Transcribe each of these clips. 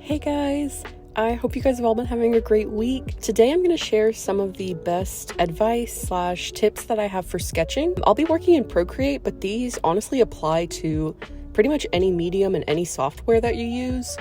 Hey guys, I hope you guys have all been having a great week. Today I'm going to share some of the best advice / tips that I have for sketching. I'll be working in Procreate, but these honestly apply to pretty much any medium and any software that you use.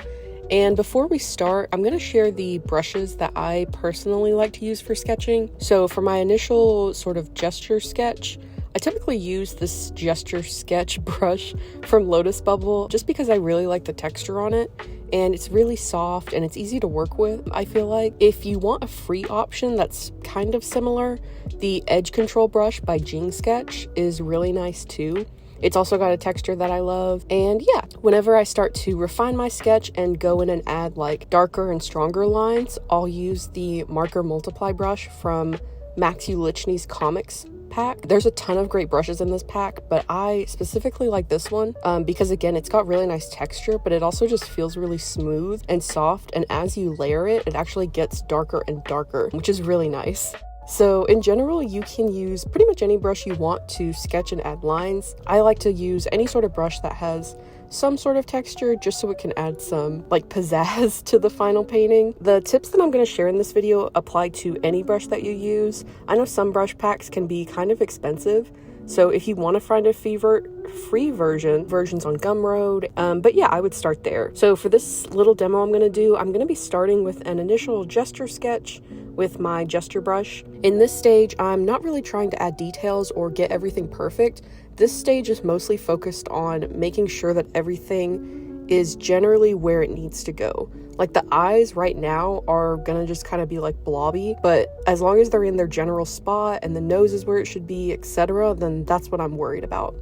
And before we start, I'm going to share the brushes that I personally like to use for sketching. So for my initial sort of gesture sketch, I typically use this gesture sketch brush from Lotus Bubble just because I really like the texture on it. And it's really soft and it's easy to work with, I feel like. If you want a free option that's kind of similar, the Edge Control brush by Jing Sketch is really nice too. It's also got a texture that I love. And yeah, whenever I start to refine my sketch and go in and add like darker and stronger lines, I'll use the Marker Multiply brush from Max Ulichny's Comics pack. There's a ton of great brushes in this pack, but I specifically like this one because again, it's got really nice texture, but it also just feels really smooth and soft, and as you layer it, it actually gets darker and darker, which is really nice. So in general, you can use pretty much any brush you want to sketch and add lines. I like to use any sort of brush that has some sort of texture just so it can add some like pizzazz to the final painting. The tips that I'm going to share in this video apply to any brush that you use. I know some brush packs can be kind of expensive, so if you want to find a free versions on Gumroad, but yeah, I would start there. So for this little demo I'm going to be starting with an initial gesture sketch with my gesture brush. In this stage, I'm not really trying to add details or get everything perfect. This stage is mostly focused on making sure that everything is generally where it needs to go. Like the eyes right now are gonna just kind of be like blobby, but as long as they're in their general spot and the nose is where it should be, etc., then that's what I'm worried about.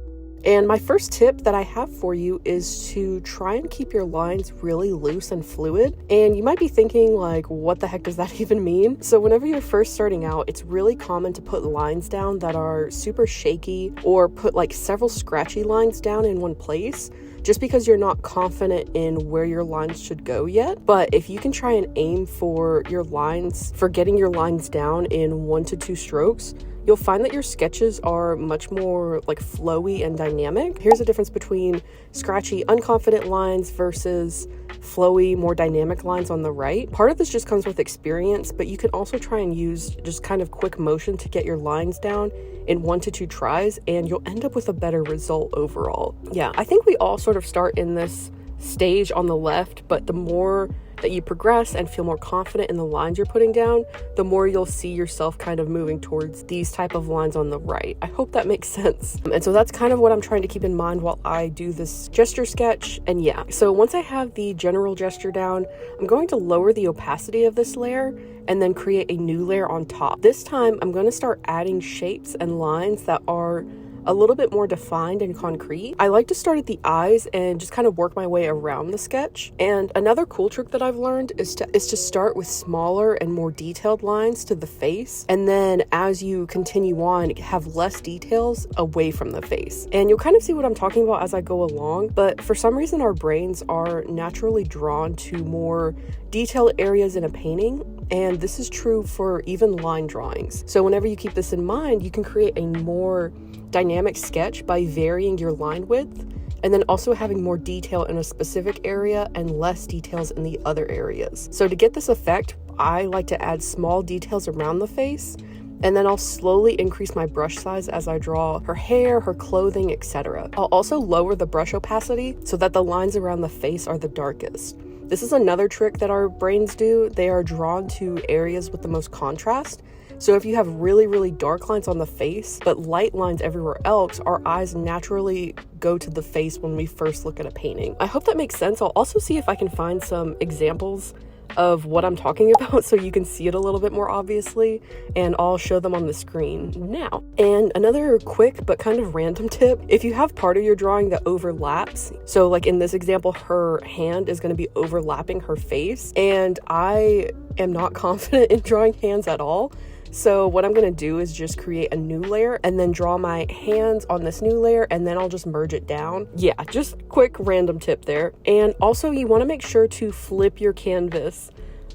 And my first tip that I have for you is to try and keep your lines really loose and fluid. And you might be thinking like, what the heck does that even mean? So whenever you're first starting out, it's really common to put lines down that are super shaky, or put like several scratchy lines down in one place, just because you're not confident in where your lines should go yet. But if you can try and aim for getting your lines down in 1 to 2 strokes, you'll find that your sketches are much more like flowy and dynamic. Here's the difference between scratchy, unconfident lines versus flowy, more dynamic lines on the right. Part of this just comes with experience, but you can also try and use just kind of quick motion to get your lines down in 1 to 2 tries, and you'll end up with a better result overall. Yeah, I think we all sort of start in this stage on the left, but the more that you progress and feel more confident in the lines you're putting down, the more you'll see yourself kind of moving towards these type of lines on the right. I hope that makes sense. And so that's kind of what I'm trying to keep in mind while I do this gesture sketch. And yeah, so once I have the general gesture down, I'm going to lower the opacity of this layer and then create a new layer on top. This time, I'm going to start adding shapes and lines that are a little bit more defined and concrete. I like to start at the eyes and just kind of work my way around the sketch. And another cool trick that I've learned is to start with smaller and more detailed lines to the face, and then as you continue on, have less details away from the face. And you'll kind of see what I'm talking about as I go along, but for some reason our brains are naturally drawn to more detailed areas in a painting, and this is true for even line drawings. So whenever you keep this in mind, you can create a more dynamic sketch by varying your line width, and then also having more detail in a specific area and less details in the other areas. So to get this effect, I like to add small details around the face, and then I'll slowly increase my brush size as I draw her hair, her clothing, etc. I'll also lower the brush opacity so that the lines around the face are the darkest. This is another trick that our brains do. They are drawn to areas with the most contrast. So if you have really, really dark lines on the face, but light lines everywhere else, our eyes naturally go to the face when we first look at a painting. I hope that makes sense. I'll also see if I can find some examples of what I'm talking about so you can see it a little bit more obviously, and I'll show them on the screen now. And another quick but kind of random tip, if you have part of your drawing that overlaps, so like in this example, her hand is going to be overlapping her face, and I am not confident in drawing hands at all. So what I'm going to do is just create a new layer and then draw my hands on this new layer, and then I'll just merge it down. Yeah, just quick random tip there. And also you want to make sure to flip your canvas.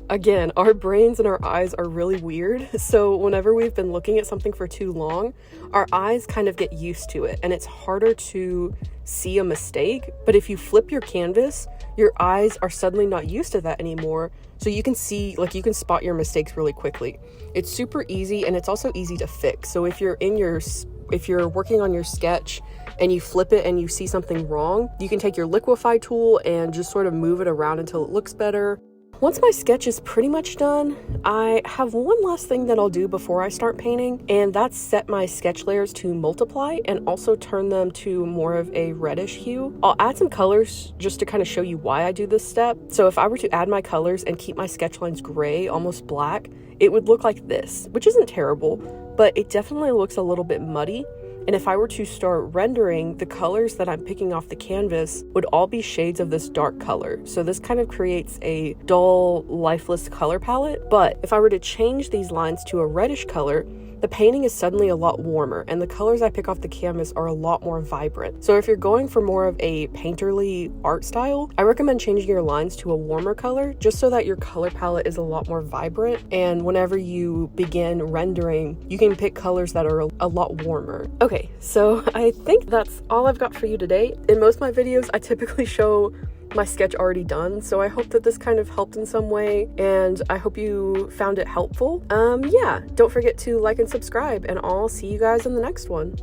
Again, our brains and our eyes are really weird. So whenever we've been looking at something for too long, our eyes kind of get used to it and it's harder to see a mistake. But if you flip your canvas, your eyes are suddenly not used to that anymore. So you can see, like, you can spot your mistakes really quickly. It's super easy, and it's also easy to fix. So if you're working on your sketch and you flip it and you see something wrong, you can take your liquify tool and just sort of move it around until it looks better. Once my sketch is pretty much done, I have one last thing that I'll do before I start painting, and that's set my sketch layers to multiply and also turn them to more of a reddish hue. I'll add some colors just to kind of show you why I do this step. So if I were to add my colors and keep my sketch lines gray, almost black, it would look like this, which isn't terrible, but it definitely looks a little bit muddy. And if I were to start rendering, the colors that I'm picking off the canvas would all be shades of this dark color. So this kind of creates a dull, lifeless color palette. But if I were to change these lines to a reddish color, the painting is suddenly a lot warmer and the colors I pick off the canvas are a lot more vibrant. So if you're going for more of a painterly art style, I recommend changing your lines to a warmer color just so that your color palette is a lot more vibrant. And whenever you begin rendering, you can pick colors that are a lot warmer. Okay, so I think that's all I've got for you today. In most of my videos, I typically show my sketch already done, so I hope that this kind of helped in some way, and I hope you found it helpful. Yeah, don't forget to like and subscribe, and I'll see you guys in the next one.